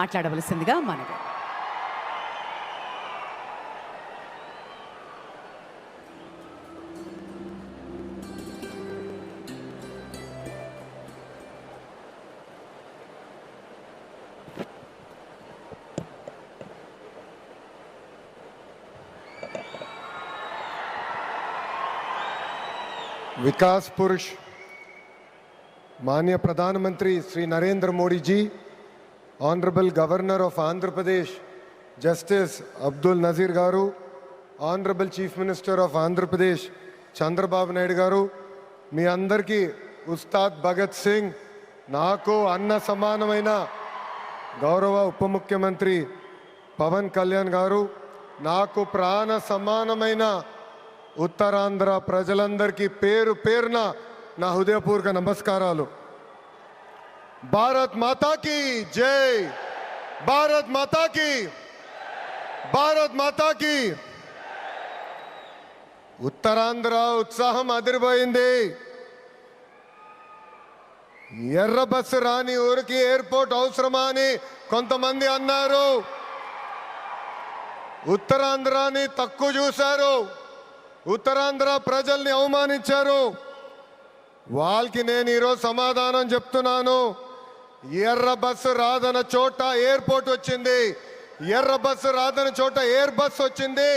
మాట్లాడవలసిందిగా మనవి. विकास पुरुष माननीय प्रधानमंत्री Shri Narendra Modi ji, honourable governor of Andhra Pradesh justice Abdul Nazeer garu, honourable chief minister of Andhra Pradesh Chandrababu Naidu garu, మీ అందరికీ ఉస్తాద్ భగత్ సింగ్, నాకు అన్న సమానమైన గౌరవ ఉప ముఖ్యమంత్రి పవన్ కళ్యాణ్ గారు, నాకు ప్రాణ సమానమైన ఉత్తరాంధ్ర ప్రజలందరికీ పేరు పేరున నా హృదయపూర్వక నమస్కారాలు. భారత్ మాతా కీ జై, భారత్ మాతా కీ, భారత్ మాతా కీ. ఉత్తరాంధ్ర ఉత్సాహం అదిరిపోయింది. ఎర్ర బస్సు రాని ఊరికి ఎయిర్పోర్ట్ అవసరమా అని కొంతమంది అన్నారు. ఉత్తరాంధ్రాని తక్కువ చూశారు, ఉత్తరాంధ్ర ప్రజల్ని అవమానించారు. వాళ్ళకి నేను ఈరోజు సమాధానం చెప్తున్నాను. ఎర్ర బస్సు రాదన్న చోట ఎయిర్పోర్ట్ వచ్చింది, ఎర్ర బస్సు రాదన్న చోట ఎయిర్ బస్ వచ్చింది,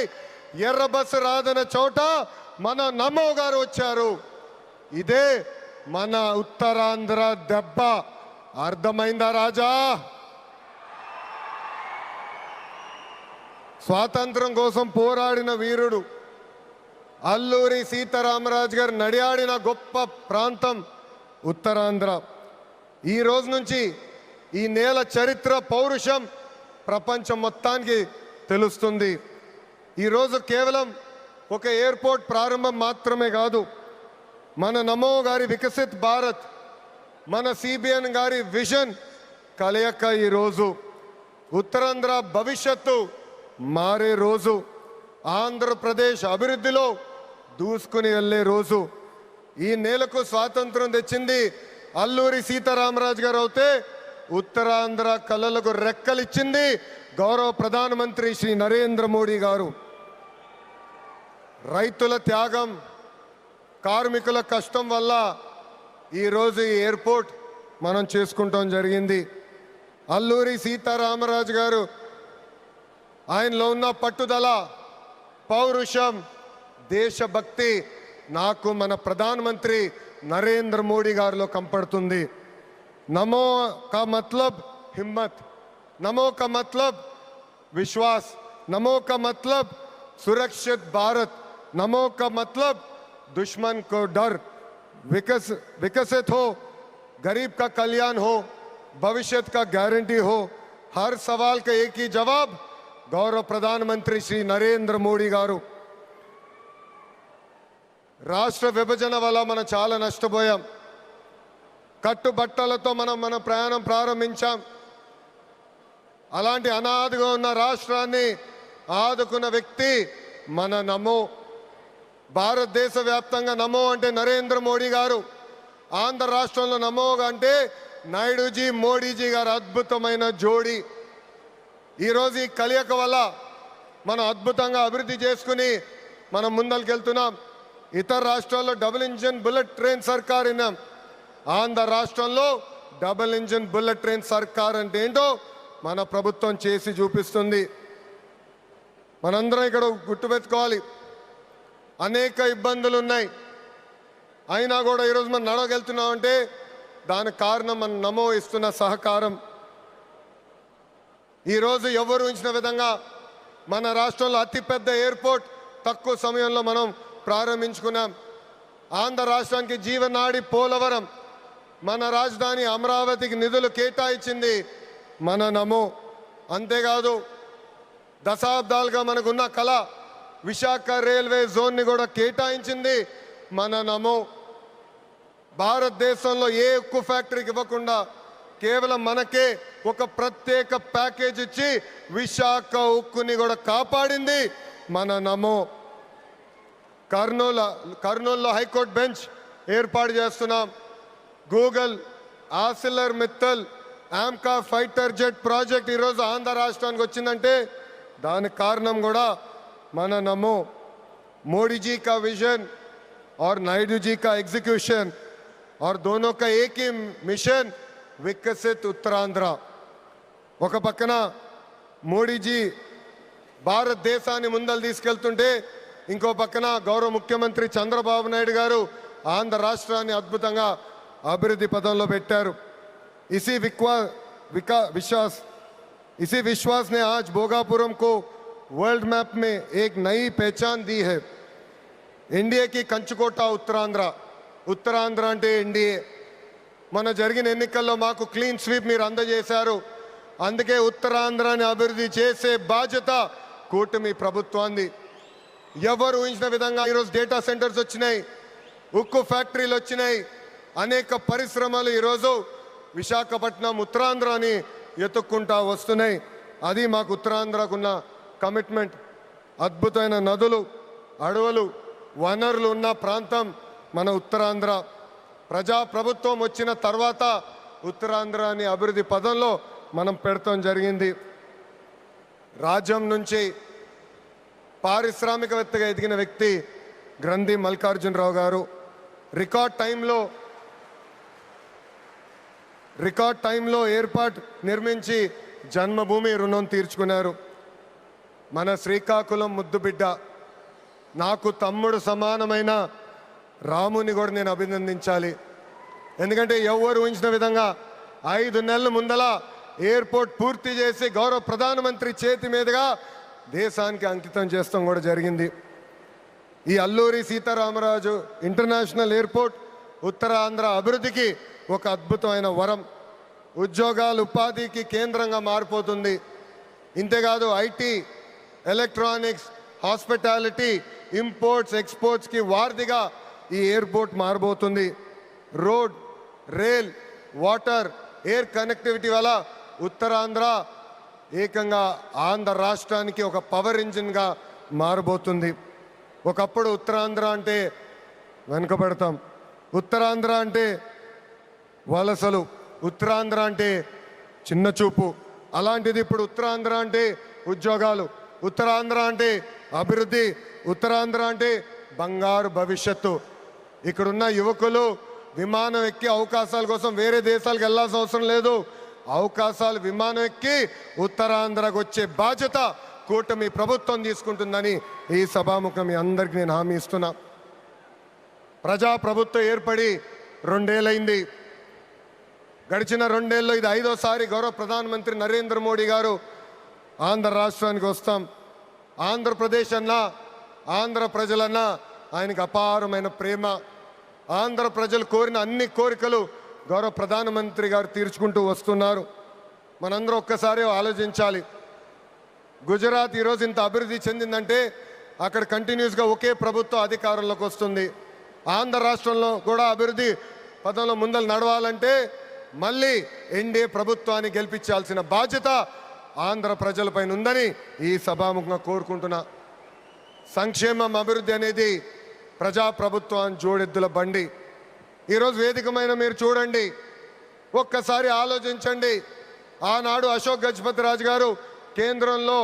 ఎర్ర బస్సు రాదన్న చోట మన నమో గారు వచ్చారు. ఇదే మన ఉత్తరాంధ్ర దెబ్బ. అర్థమైందా రాజా? స్వాతంత్రం కోసం పోరాడిన వీరుడు అల్లూరి సీతారామరాజు గారు నడియాడిన గొప్ప ప్రాంతం ఉత్తరాంధ్ర. ఈ రోజు నుంచి ఈ నేల చరిత్ర, పౌరుషం ప్రపంచం మొత్తానికి తెలుస్తుంది. ఈరోజు కేవలం ఒక ఎయిర్పోర్ట్ ప్రారంభం మాత్రమే కాదు, మన నమో గారి వికసిత్ భారత్, మన సిబిఎన్ గారి విజన్ కలయిక ఈరోజు ఉత్తరాంధ్ర భవిష్యత్తు మారే రోజు, ఆంధ్రప్రదేశ్ అభివృద్ధిలో దూసుకుని వెళ్ళే రోజు. ఈ నేలకు స్వాతంత్రం తెచ్చింది అల్లూరి సీతారామరాజు గారు అయితే, ఉత్తరాంధ్ర కళలకు రెక్కలిచ్చింది గౌరవ ప్రధానమంత్రి శ్రీ నరేంద్ర మోడీ గారు. రైతుల త్యాగం, కార్మికుల కష్టం వల్ల ఈరోజు ఈ ఎయిర్పోర్ట్ మనం చేసుకుంటాం జరిగింది. అల్లూరి సీతారామరాజు గారు ఆయనలో ఉన్న పట్టుదల, పౌరుషం, దేశభక్తి నాకు మన ప్రధానమంత్రి నరేంద్ర మోడీ గారిలో కంపడుతుంది. నమో కా మతలబ్ హిమ్మత్, నమో కా మతలబ్ విశ్వాస్, నమో కా మతలబ్ సురక్షిत भारत, नमो का मतलब दुश्मन को डर. विकसित हो, गरीब का कल्याण हो, भविष्य का गारंटी हो. हर सवाल का एक ही जवाब गौरव प्रधानमंत्री श्री नरेंद्र मोदी गारू. రాష్ట్ర విభజన వల్ల మనం చాలా నష్టపోయాం. కట్టుబట్టలతో మన ప్రయాణం ప్రారంభించాం. అలాంటి అనాథగా ఉన్న రాష్ట్రాన్ని ఆదుకున్న వ్యక్తి మన నమో. భారతదేశ వ్యాప్తంగా నమో అంటే నరేంద్ర మోడీ గారు, ఆంధ్ర రాష్ట్రంలో నమో అంటే నాయుడుజీ, మోడీజీ గారు అద్భుతమైన జోడీ. ఈరోజు ఈ కలయిక వల్ల మనం అద్భుతంగా అభివృద్ధి చేసుకుని మనం ముందరికెళ్తున్నాం. ఇతర రాష్ట్రాల్లో డబుల్ ఇంజిన్ బుల్లెట్ ట్రైన్ సర్కార్ విన్నాం. ఆంధ్ర రాష్ట్రంలో డబుల్ ఇంజిన్ బుల్లెట్ ట్రైన్ సర్కార్ అంటే ఏంటో మన ప్రభుత్వం చేసి చూపిస్తుంది. మనందరం ఇక్కడ గుర్తుపెట్టుకోవాలి, అనేక ఇబ్బందులు ఉన్నాయి. అయినా కూడా ఈరోజు మనం నడవగలుగుతున్నామంటే దానికి కారణం మన నమో ఇస్తున్న సహకారం. ఈరోజు ఎవరు ఉంచిన విధంగా మన రాష్ట్రంలో అతిపెద్ద ఎయిర్పోర్ట్ తక్కువ సమయంలో మనం ప్రారంభించుకున్నాం. ఆంధ్ర రాష్ట్రానికి జీవనాడి పోలవరం, మన రాజధాని అమరావతికి నిధులు కేటాయించింది మన నమో. అంతేకాదు దశాబ్దాలుగా మనకున్న కళ విశాఖ రైల్వే జోన్ని కూడా కేటాయించింది మన నమో. భారతదేశంలో ఏ ఉక్కు ఫ్యాక్టరీకి ఇవ్వకుండా కేవలం మనకే ఒక ప్రత్యేక ప్యాకేజ్ ఇచ్చి విశాఖ ఉక్కుని కూడా కాపాడింది మన నమో. కర్నూలులో హైకోర్టు బెంచ్ ఏర్పాటు చేస్తున్నాం. Google, ఆసిలర్ Mittal, AMCA fighter jet project ఈరోజు ఆంధ్ర రాష్ట్రానికి వచ్చిందంటే దానికి కారణం కూడా మన నమో मोदी जी का विजन और नायडू जी का एग्जीक्यूशन और दोनों का एक ही मिशन विकसित उत्तरांध्र ఒక పక్కన మోడీజీ భారతదేశాన్ని ముందలు తీసుకెళ్తుంటే ఇంకో పక్కన గౌరవ ముఖ్యమంత్రి చంద్రబాబు నాయుడు గారు ఆంధ్ర రాష్ట్రాన్ని అద్భుతంగా అభివృద్ధి పదంలో పెట్టారు इसी विश्वास ने आज भोगापुरम को वर्ल्ड मैप में एक नई पहचान दी है ఎన్డీఏ की కంచుకోట ఉత్తరాంధ్ర అంటే ఎన్డీఏ మన జరిగిన ఎన్నికల్లో మాకు క్లీన్ స్వీప్ మీరు అందజేశారు అందుకే ఉత్తరాంధ్రాన్ని అభివృద్ధి చేసే బాధ్యత కూటమి ప్రభుత్వాన్ని ఎవరు ఊహించిన విధంగా ఈరోజు డేటా సెంటర్స్ వచ్చినాయి ఉక్కు ఫ్యాక్టరీలు వచ్చినాయి అనేక పరిశ్రమలు ఈరోజు విశాఖపట్నం ఉత్తరాంధ్రాని ఎత్తుక్కుంటా వస్తున్నాయి అది మాకు ఉత్తరాంధ్రకున్న కమిట్మెంట్ అద్భుతమైన నదులు అడవులు వనరులు ఉన్న ప్రాంతం మన ఉత్తరాంధ్ర ప్రజాప్రభుత్వం వచ్చిన తర్వాత ఉత్తరాంధ్రాని అభివృద్ధి పదంలో మనం పెడతాం జరిగింది రాజ్యం నుంచి పారిశ్రామికవేత్తగా ఎదిగిన వ్యక్తి గ్రంథి మల్లికార్జునరావు గారు రికార్డ్ టైంలో ఎయిర్పోర్ట్ నిర్మించి జన్మభూమి రుణం తీర్చుకున్నారు మన శ్రీకాకుళం ముద్దుబిడ్డ నాకు తమ్ముడు సమానమైన రాముని కూడా నేను అభినందించాలి ఎందుకంటే ఎవరు ఊహించిన విధంగా 5 నెలల ముందల ఎయిర్పోర్ట్ పూర్తి చేసి గౌరవ ప్రధానమంత్రి చేతి మీదుగా దేశానికి అంకితం చేస్తాం కూడా జరిగింది ఈ అల్లూరి సీతారామరాజు ఇంటర్నేషనల్ ఎయిర్పోర్ట్ ఉత్తరాంధ్ర అభివృద్ధికి ఒక అద్భుతమైన వరం ఉద్యోగాలు ఉపాధికి కేంద్రంగా మారిపోతుంది ఇంతేకాదు ఐటీ ఎలక్ట్రానిక్స్ హాస్పిటాలిటీ ఇంపోర్ట్స్ ఎక్స్పోర్ట్స్కి వారధిగా ఈ ఎయిర్పోర్ట్ మారబోతుంది road rail water air connectivity వల్ల ఉత్తరాంధ్ర ఏకంగా ఆంధ్ర రాష్ట్రానికి ఒక పవర్ ఇంజిన్గా మారబోతుంది ఒకప్పుడు ఉత్తరాంధ్ర అంటే వెనుకబడతాం ఉత్తరాంధ్ర అంటే వలసలు ఉత్తరాంధ్ర అంటే చిన్న చూపు అలాంటిది ఇప్పుడు ఉత్తరాంధ్ర అంటే ఉద్యోగాలు ఉత్తరాంధ్ర అంటే అభివృద్ధి ఉత్తరాంధ్ర అంటే బంగారు భవిష్యత్తు ఇక్కడున్న యువకులు విమానం ఎక్కి అవకాశాల కోసం వేరే దేశాలకు వెళ్ళాల్సిన అవసరం లేదు అవకాశాలు విమానం ఎక్కి ఉత్తరాంధ్రకు వచ్చే బాధ్యత కూటమి ప్రభుత్వం తీసుకుంటుందని ఈ సభాముఖం మీ అందరికీ నేను హామీ ఇస్తున్నా ప్రజాప్రభుత్వం ఏర్పడి 2 ఏళ్ళైంది గడిచిన 2 ఏళ్ళలో ఇది 5వ గౌరవ ప్రధానమంత్రి నరేంద్ర మోడీ గారు ఆంధ్ర రాష్ట్రానికి వస్తాం ఆంధ్రప్రదేశ్ అన్నా ఆంధ్ర ప్రజలన్నా ఆయనకు అపారమైన ప్రేమ ఆంధ్ర ప్రజలు కోరిన అన్ని కోరికలు గౌరవ ప్రధానమంత్రి గారు తీర్చుకుంటూ వస్తున్నారు మనందరూ ఒక్కసారి ఆలోచించాలి గుజరాత్ ఈరోజు ఇంత అభివృద్ధి చెందిందంటే అక్కడ కంటిన్యూస్గా ఒకే ప్రభుత్వం అధికారంలోకి వస్తుంది ఆంధ్ర రాష్ట్రంలో కూడా అభివృద్ధి పదంలో ముందలు నడవాలంటే మళ్ళీ ఎన్డీఏ ప్రభుత్వాన్ని గెలిపించాల్సిన బాధ్యత ఆంధ్ర ప్రజలపైన ఉందని ఈ సభాముఖంగా కోరుకుంటున్నా సంక్షేమం అభివృద్ధి అనేది ప్రజాప్రభుత్వాన్ని జోడెద్దుల బండి ఈరోజు వేదికమైన మీరు చూడండి ఒక్కసారి ఆలోచించండి ఆనాడు అశోక్ గజపతి రాజు గారు కేంద్రంలో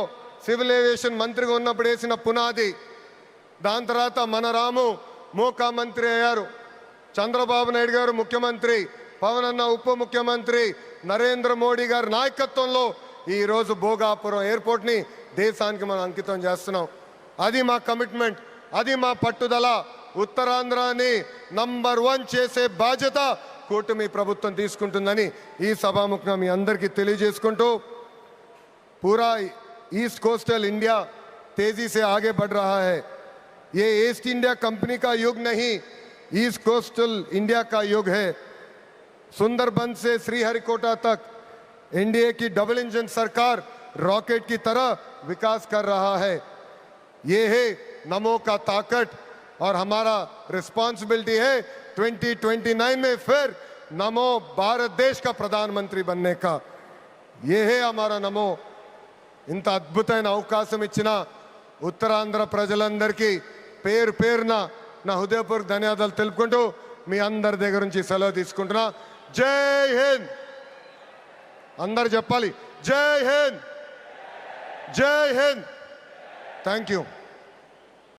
సివిల్ ఏవియేషన్ మంత్రిగా ఉన్నప్పుడు వేసిన పునాది దాని తర్వాత మన రాము మోకా మంత్రి అయ్యారు చంద్రబాబు నాయుడు గారు ముఖ్యమంత్రి పవన్ అన్న ఉప ముఖ్యమంత్రి నరేంద్ర మోడీ గారి నాయకత్వంలో ఈరోజు భోగాపురం ఎయిర్పోర్ట్ని దేశానికి మనం అంకితం చేస్తున్నాం అది మా కమిట్మెంట్ అది మా పట్టుదల ఉత్తరాంధ్రాని నంబర్ 1 చేసే బాధ్యత కూటమి ప్రభుత్వం తీసుకుంటుందని ఈ సభాముఖంగా మీ అందరికీ తెలియజేసుకుంటూ पूरा ईस्ट कोस्टल इंडिया तेजी से आगे बढ़ रहा है ये ईस्ट इंडिया कंपनी का युग नहीं ईस्ट कोस्टल इंडिया का युग है सुंदरबन से श्रीहरिकोटा तक एनडीए की डबल इंजन सरकार रॉकेट की तरह विकास कर रहा है ये है नमो का ताकत और हमारा रिस्पॉन्सिबिलिटी है 2029 में फिर नमो भारत देश का प्रधानमंत्री बनने का ये है हमारा नमो ఇంత అద్భుతమైన అవకాశం ఇచ్చిన ఉత్తరాంధ్ర ప్రజలందరికీ పేరు పేరున నా హృదయపూర్వక ధన్యవాదాలు తెలుపుకుంటూ మీ అందరి దగ్గర నుంచి సెలవు తీసుకుంటున్నా జై హింద్ అందరు చెప్పాలి, జై హింద్, జై హింద్. Thank you.